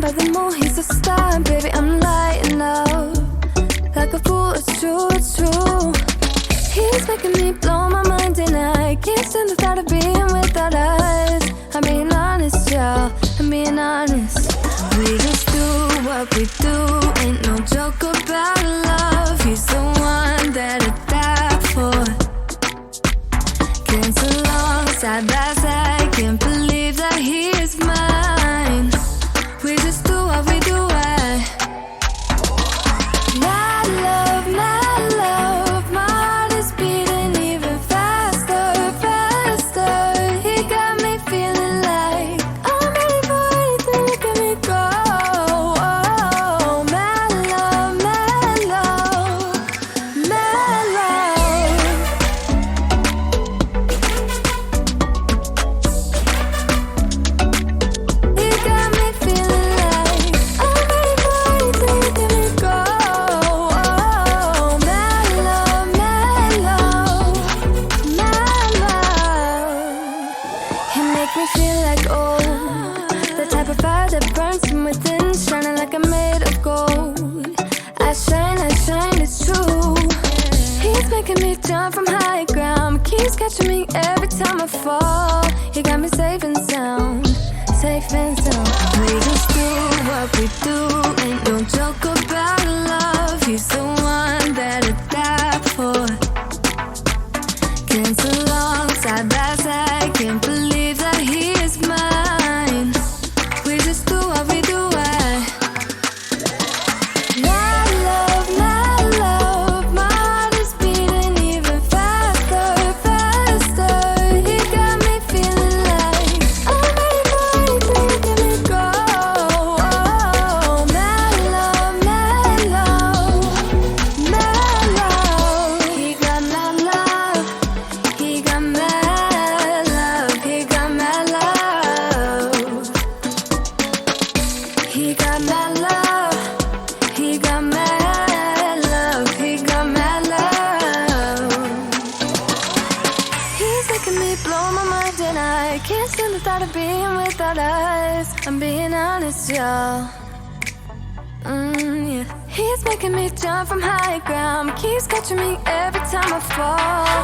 by the moon, he's a star. Baby, I'm lighting up like a fool, it's true, it's true. He's making me blow my mind and I can't stand the thought of being without us. I'm being honest, y'all, I'm being honest. We just do what we do, ain't no joke about love. He's the one that I die for. Can't so long, side by side, can't believe that he is mine. We just do what we do, my love, my heart is beating even faster, faster. He got me feeling like I'm ready for anything, look at me go. Oh, my love, my love, my love. He got me feeling like I'm ready for anything, look at me go. Oh, my love, my love, my love. He make me feel like the type of fire that burns from within, shining like I'm made of gold. I shine, it's true. He's making me jump from high ground, keeps catching me every time I fall. He got me safe and sound, safe and sound. We just do what we do, ain't no joke about love. He's the one that I die for. Can't so long, side by side, can't believe that he is mine. We just do what we do, my love, my heart is beating even faster, faster. He got me feeling like I'm ready for anything, look at me go. Oh, my love, my love, my love. He got my love, he got my love, he got my love. He got my love, he got my love, he got my love. He's making me blow my mind and I can't stand the thought of being without us. I'm being honest, y'all. Yeah. He's making me jump from high ground, keeps catching me every time I fall.